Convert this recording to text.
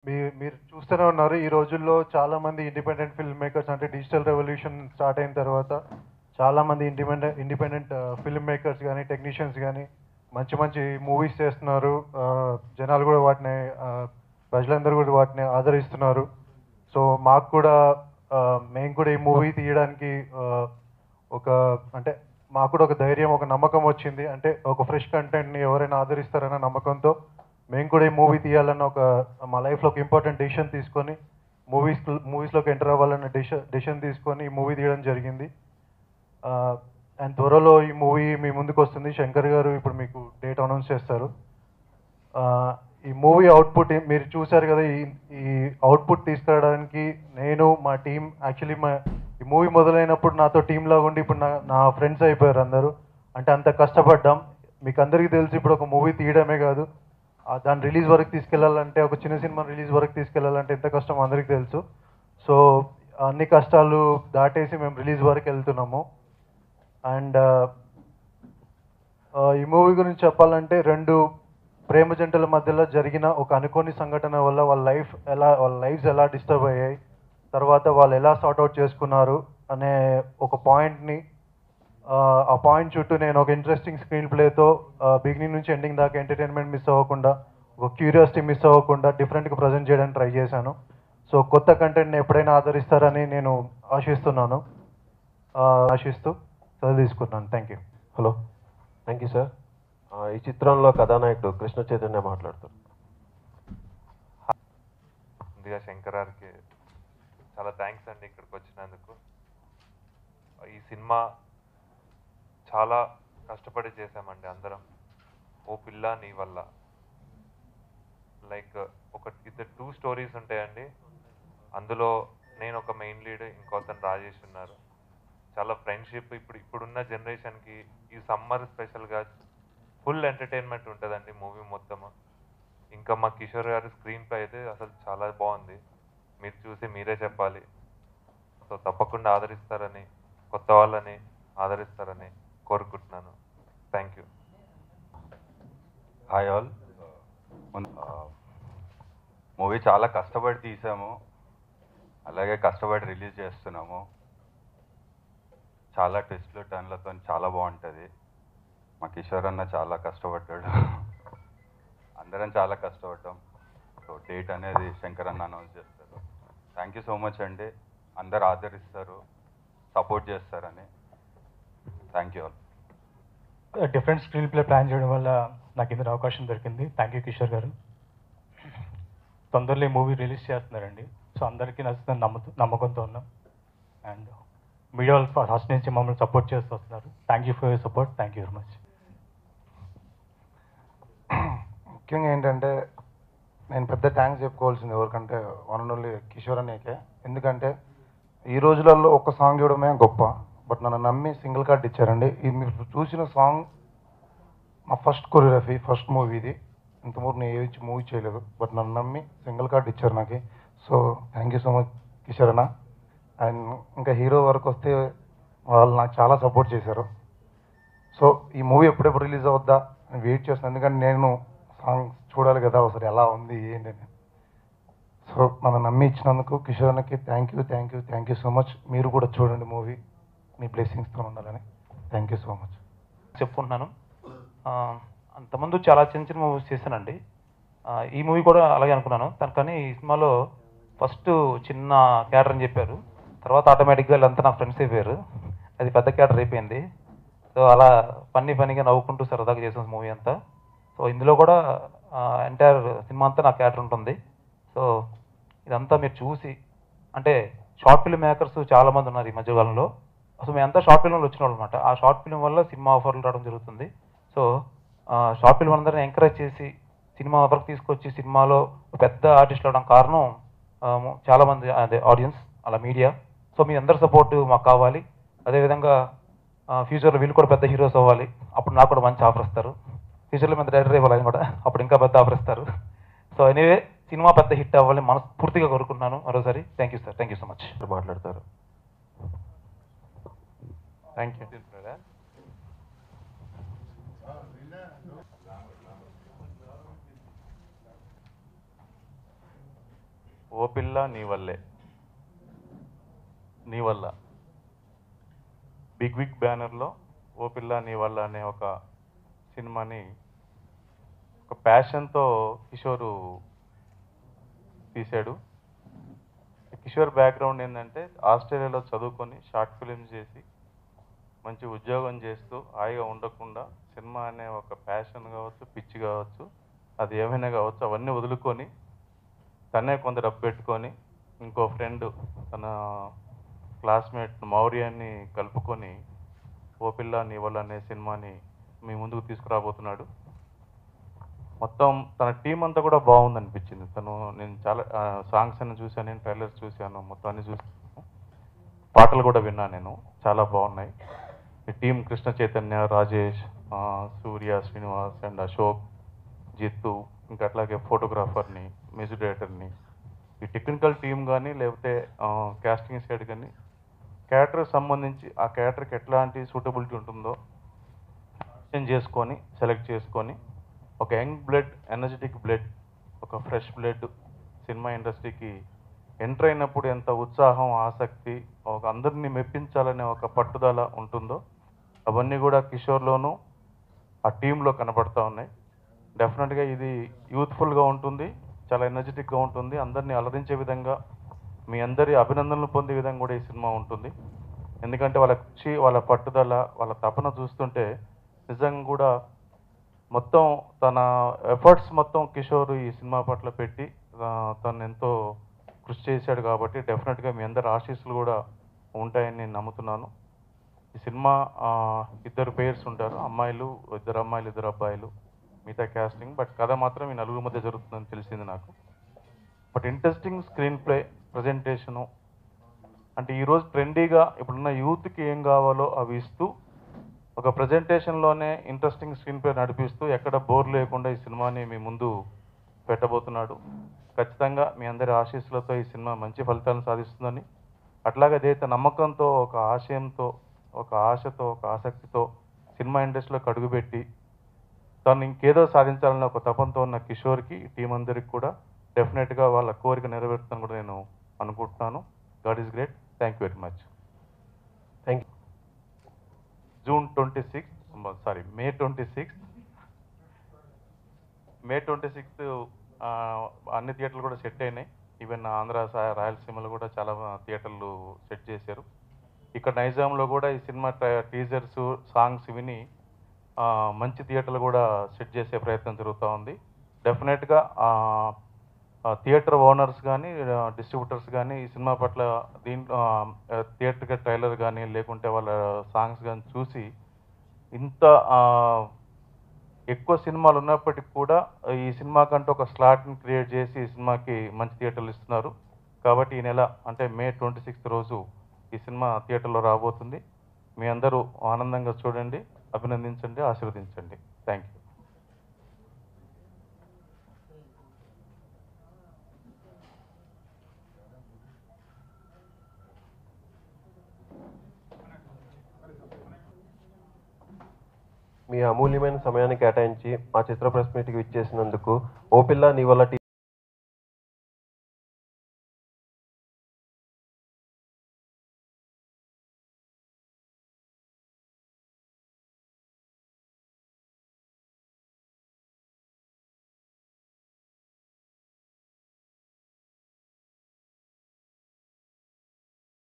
మీరు చూస్తూనే ఉన్నారు. ఈ రోజుల్లో చాలామంది ఇండిపెండెంట్ ఫిల్మ్ మేకర్స్ అంటే డిజిటల్ రెవల్యూషన్ స్టార్ట్ అయిన తర్వాత చాలామంది ఇండిపెండెంట్ ఫిల్మ్ మేకర్స్ కానీ టెక్నీషియన్స్ కానీ మంచి మంచి మూవీస్ చేస్తున్నారు. జనాలు కూడా వాటిని ప్రజలందరూ కూడా వాటిని ఆదరిస్తున్నారు. సో మాకు కూడా మేము కూడా ఈ మూవీ తీయడానికి ఒక అంటే మాకు కూడా ఒక ధైర్యం, ఒక నమ్మకం వచ్చింది. అంటే ఒక ఫ్రెష్ కంటెంట్ని ఎవరైనా ఆదరిస్తారన్న నమ్మకంతో మేము కూడా ఈ మూవీ తీయాలన్న మా లైఫ్లో ఒక ఇంపార్టెంట్ డెసిషన్ తీసుకొని మూవీస్లోకి ఎంటర్ అవ్వాలన్న డెసిషన్ తీసుకొని ఈ మూవీ తీయడం జరిగింది. అండ్ త్వరలో ఈ మూవీ మీ ముందుకు వస్తుంది. శంకర్ గారు ఇప్పుడు మీకు డేట్ అనౌన్స్ చేస్తారు. ఈ మూవీ అవుట్పుట్ మీరు చూశారు కదా. ఈ అవుట్పుట్ తీసుకురావడానికి నేను మా టీం యాక్చువల్లీ ఈ మూవీ మొదలైనప్పుడు నాతో టీంలాగా ఉండి ఇప్పుడు నా ఫ్రెండ్స్ అయిపోయారు అందరూ. అంటే అంత కష్టపడ్డాం. మీకు అందరికీ తెలిసి ఇప్పుడు ఒక మూవీ తీయడమే కాదు, దాని రిలీజ్ వరకు తీసుకెళ్లాలంటే, ఒక చిన్న సినిమా రిలీజ్ వరకు తీసుకెళ్లాలంటే ఎంత కష్టం అందరికీ తెలుసు. సో అన్ని కష్టాలు దాటేసి మేము రిలీజ్ వరకు వెళ్తున్నాము. అండ్ ఈ మూవీ గురించి చెప్పాలంటే రెండు ప్రేమ జంటల మధ్యలో జరిగిన ఒక అనుకోని సంఘటన వల్ల వాళ్ళ లైఫ్స్ ఎలా డిస్టర్బ్ అయ్యాయి, తర్వాత వాళ్ళు ఎలా సార్ట్అవుట్ చేసుకున్నారు అనే ఒక పాయింట్ని, ఆ పాయింట్ చుట్టూ నేను ఒక ఇంట్రెస్టింగ్ స్క్రీన్ ప్లేతో బిగినింగ్ నుంచి ఎండింగ్ దాకా ఎంటర్టైన్మెంట్ మిస్ అవ్వకుండా, ఒక క్యూరియాసిటీ మిస్ అవ్వకుండా డిఫరెంట్గా ప్రజెంట్ చేయడానికి ట్రై చేశాను. సో కొత్త కంటెంట్ని ఎప్పుడైనా ఆదరిస్తారని నేను ఆశిస్తూ సెలవు తీసుకున్నాను. Thank you. Hello, thank you sir. ఈ చిత్రంలో కథానాయకుడు కృష్ణ చైతన్య మాట్లాడతారు. ముందుగా శంకర్ గారికి చాలా థ్యాంక్స్ అండి ఇక్కడికి వచ్చినందుకు. ఈ సినిమా చాలా కష్టపడి చేశామండి అందరం. ఓ పిల్ల నీ వల్ల, లైక్ ఇద్దరు 2 స్టోరీస్ ఉంటాయండి. అందులో నేను ఒక మెయిన్ లీడ్, ఇంకొతను రాజేష్ ఉన్నారు. చాలా ఫ్రెండ్షిప్. ఇప్పుడున్న జనరేషన్కి ఈ సమ్మర్ స్పెషల్గా ఫుల్ ఎంటర్టైన్మెంట్ ఉంటుందండి మూవీ మొత్తము. ఇంకా మా కిషోర్ గారి స్క్రీన్ ప్లే అయితే అసలు చాలా బాగుంది. మీరు చూసి మీరే చెప్పాలి. సో తప్పకుండా ఆదరిస్తారని, కొత్త వాళ్ళని ఆదరిస్తారని కోరుకుంటున్నాను. Thank you. Hi all. Movie చాలా కష్టపడి తీసాము, అలాగే కష్టపడి రిలీజ్ చేస్తున్నాము. చాలా ట్విస్ట్లు టర్న్లతో చాలా బాగుంటుంది. మా కిషోర్ అన్న చాలా కష్టపడ్డాడు, అందరం చాలా కష్టపడ్డాం. సో డేట్ అనేది శంకర్ అన్న అనౌన్స్ చేస్తారు. థ్యాంక్ యూ సో మచ్ అండి. అందరు ఆదరిస్తారు, సపోర్ట్ చేస్తారని. Thank you all. Different screen play plan చేయడం వల్ల నాకు ఇందులో అవకాశం దొరికింది. థ్యాంక్ యూ కిషోర్ గారు. తొందరలో ఈ మూవీ రిలీజ్ చేస్తున్నారండి. సో అందరికీ నచ్చుతుందని నమ్మకంతో ఉన్నాం. అండ్ మీడియా వాళ్ళు ఫస్ట్ నుంచి మమ్మల్ని సపోర్ట్ చేస్తూ వస్తున్నారు. Thank you for your support. Thank you very much. ముఖ్యంగా ఏంటంటే నేను పెద్ద థ్యాంక్స్ చెప్పుకోవాల్సింది ఎవరికంటే వన్ అండ్ ఓన్లీ కిషోర్ అన్నయ్యకే. ఎందుకంటే ఈ రోజులలో ఒక్క సాంగ్ ఇవ్వడమే గొప్ప, బట్ నన్ను నమ్మి సింగిల్ కార్డ్ ఇచ్చారండి. ఇది మీరు చూసిన సాంగ్ మా ఫస్ట్ కొరియోగ్రఫీ, ఫస్ట్ మూవీ ఇది. ఇంతమూరు నేను ఏ మూవీ చేయలేదు, బట్ నన్ను నమ్మి సింగిల్ కార్డ్ ఇచ్చారు నాకు. So thank you so much Kishore అన్న. అండ్ ఇంకా హీరో వరకు వస్తే వాళ్ళు నాకు చాలా సపోర్ట్ చేశారు. సో ఈ మూవీ ఎప్పుడెప్పుడు రిలీజ్ అవుద్దా అని వెయిట్ చేస్తున్నాను, ఎందుకంటే నేను సాంగ్ చూడాలి కదా ఒకసారి ఎలా ఉంది ఏంటని. సో నన్ను నమ్మి ఇచ్చినందుకు కిషోర్ అన్నకి థ్యాంక్ యూ సో మచ్. మీరు కూడా చూడండి మూవీ, మీ బ్లెస్సింగ్స్తో ఉండాలని. థ్యాంక్ యూ సో మచ్ చెప్పుకుంటున్నాను. అంతకుముందు చాలా చిన్న చిన్న మూవీస్ చేశానండి. ఈ మూవీ కూడా అలాగే అనుకున్నాను. కానీ ఈ సినిమాలో ఫస్ట్ చిన్న క్యారెక్టర్ అని చెప్పారు, తర్వాత ఆటోమేటిక్గా వీళ్ళంతా నా ఫ్రెండ్స్ అయిపోయారు. అది పెద్ద క్యారెక్టర్ అయిపోయింది. సో అలా ఫన్నీగా నవ్వుకుంటూ సరదాగా చేసిన మూవీ అంతా. సో ఇందులో కూడా ఎంటైర్ సినిమా అంతా నా క్యారెక్టర్ ఉంటుంది. సో ఇదంతా మీరు చూసి, అంటే షార్ట్ ఫిల్మ్ మేకర్స్ చాలామంది ఉన్నారు ఈ మధ్యకాలంలో. అసలు మేమంతా షార్ట్ ఫిల్మ్లో వచ్చిన వాళ్ళు అనమాట. ఆ షార్ట్ ఫిల్మ్ వల్ల సినిమా ఆఫర్లు రావడం జరుగుతుంది. సో షార్ట్ ఫిల్మ్ అందరినీ ఎంకరేజ్ చేసి సినిమా వరకు తీసుకొచ్చి సినిమాలో పెద్ద ఆర్టిస్ట్ అవడం కారణం చాలామంది, అదే ఆడియన్స్, అలా మీడియా. సో మీ అందరి సపోర్ట్ మాకు కావాలి. అదేవిధంగా ఫ్యూచర్లో వీళ్ళు కూడా పెద్ద హీరోస్ అవ్వాలి. అప్పుడు నాకు కూడా మంచి ఆఫర్ ఇస్తారు. ఫ్యూచర్లో పెద్ద డైరెక్టర్ ఇవ్వాలి, ఆయన కూడా అప్పుడు ఇంకా పెద్ద ఆఫర్ ఇస్తారు. సో ఎనీవే సినిమా పెద్ద హిట్ అవ్వాలని మనస్ఫూర్తిగా కోరుకుంటున్నాను. మరోసారి thank you sir. Thank you so much. మాట్లాడతారు. Thank you. ఓ పిల్ల నీ వల్లే, నీ వల్ల బిగ్ బ్యానర్లో ఓ పిల్ల నీ వల్ల అనే ఒక సినిమాని ఒక ప్యాషన్తో కిషోరు తీశాడు. కిషోర్ బ్యాక్గ్రౌండ్ ఏంటంటే ఆస్ట్రేలియాలో చదువుకొని షార్ట్ ఫిలిమ్స్ చేసి మంచి ఉద్యోగం చేస్తూ హాయిగా ఉండకుండా సినిమా అనే ఒక ప్యాషన్ కావచ్చు, పిచ్చి కావచ్చు, అది ఏమైనా కావచ్చు, అవన్నీ వదులుకొని తనే కొంత డబ్బు పెట్టుకొని ఇంకో ఫ్రెండ్ తన క్లాస్మేట్ మౌర్యాన్ని కలుపుకొని ఓ పిల్ల నీ వల్ల అనే సినిమాని మీ ముందుకు తీసుకురాబోతున్నాడు. మొత్తం తన టీం అంతా కూడా బాగుందనిపించింది. నేను చాలా సాంగ్స్ అన్ని చూశాను, నేను ట్రైలర్స్ చూశాను, మొత్తం అన్ని చూసాను, పాటలు కూడా విన్నాను, నేను చాలా బాగున్నాయి. ఈ టీం కృష్ణ చైతన్య, రాజేష్, సూర్య, శ్రీనివాస్ అండ్ అశోక్, జిత్తు, ఇంకా అట్లాగే ఫోటోగ్రాఫర్ని, మ్యూజిక్ డైరెక్టర్ని, ఈ టెక్నికల్ టీం కానీ లేకపోతే కాస్టింగ్ సైడ్ కానీ క్యారెక్టర్ సంబంధించి ఆ క్యారెక్టర్కి ఎట్లాంటి సూటబిలిటీ ఉంటుందో చేసుకొని సెలెక్ట్ చేసుకొని ఒక యంగ్ బ్లడ్, ఎనర్జెటిక్ బ్లడ్, ఒక ఫ్రెష్ బ్లడ్ సినిమా ఇండస్ట్రీకి ఎంటర్ అయినప్పుడు ఎంత ఉత్సాహం, ఆసక్తి, ఒక అందరినీ మెప్పించాలనే ఒక పట్టుదల ఉంటుందో అవన్నీ కూడా కిషోర్లోనూ ఆ టీంలో కనబడుతూ ఉన్నాయి. డెఫినెట్గా ఇది యూత్ఫుల్గా ఉంటుంది, చాలా ఎనర్జెటిక్గా ఉంటుంది, అందరినీ అలరించే విధంగా, మీ అందరి అభినందనలు పొందే విధంగా కూడా ఈ సినిమా ఉంటుంది. ఎందుకంటే వాళ్ళ కృషి, వాళ్ళ పట్టుదల, వాళ్ళ తపన చూస్తుంటే నిజంగా కూడా మొత్తం తన ఎఫర్ట్స్ మొత్తం కిషోర్ ఈ సినిమా పట్ల పెట్టి తను ఎంతో కృషి చేశాడు. కాబట్టి డెఫినెట్గా మీ అందరి ఆశీస్సులు కూడా ఉంటాయని నేను నమ్ముతున్నాను. ఈ సినిమా ఇద్దరు పేర్స్ ఉంటారు, అమ్మాయిలు, ఇద్దరు అమ్మాయిలు, ఇద్దరు అబ్బాయిలు, మిగతా క్యాస్టింగ్. బట్ కథ మాత్రం ఈ నలుగురు మధ్య జరుగుతుందని తెలిసింది నాకు. But interesting screen play, presentation, అంటే ఈరోజు ట్రెండీగా ఇప్పుడున్న యూత్కి ఏం కావాలో అవి ఇస్తూ ఒక ప్రజెంటేషన్లోనే ఇంట్రెస్టింగ్ స్క్రీన్ ప్లే నడిపిస్తూ ఎక్కడ బోర్ లేకుండా ఈ సినిమాని మీ ముందు పెట్టబోతున్నాడు. ఖచ్చితంగా మీ అందరి ఆశీస్సులతో ఈ సినిమా మంచి ఫలితాలను సాధిస్తుందని, అట్లాగే అదైతే నమ్మకంతో, ఒక ఆశయంతో, ఒక ఆశతో, ఒక ఆసక్తితో సినిమా ఇండస్ట్రీలోకి అడుగుపెట్టి తను ఇంకేదో సాధించాలన్న ఒక తపంతో ఉన్న కిషోర్కి, టీం అందరికి కూడా డెఫినెట్గా వాళ్ళ కోరిక నెరవేరుతుందని కూడా నేను అనుకుంటున్నాను. God is great. Thank you very much. Thank you. May 26 అన్ని థియేటర్లు కూడా సెట్ అయినాయి. ఈవెన్ ఆంధ్ర, రాయలసీమలో కూడా చాలా థియేటర్లు సెట్ చేశారు. ఇక్కడ నైజాంలో కూడా ఈ సినిమా టీజర్స్, సాంగ్స్ విని మంచి థియేటర్లు కూడా సెట్ చేసే ప్రయత్నం జరుగుతూ ఉంది. డెఫినెట్గా థియేటర్ ఓనర్స్ కానీ, డిస్ట్రిబ్యూటర్స్ కానీ ఈ సినిమా పట్ల థియేటర్గా ట్రైలర్ కానీ లేకుంటే వాళ్ళ సాంగ్స్ కానీ చూసి ఇంత ఎక్కువ సినిమాలు ఉన్నప్పటికీ కూడా ఈ సినిమాకంటూ ఒక స్లాట్ని క్రియేట్ చేసి ఈ సినిమాకి మంచి థియేటర్లు ఇస్తున్నారు. కాబట్టి ఈ నెల అంటే మే 26 రోజు ఈ సినిమా థియేటర్లో రాబోతుంది. మీ అందరూ ఆనందంగా చూడండి, అభినందించండి, ఆశీర్వదించండి. Thank you. మీ అమూల్యమైన సమయాన్ని కేటాయించి మా చిత్ర ప్రెస్ మీట్కి ఇచ్చేసినందుకు ఓ పిల్ల నీ వల్ల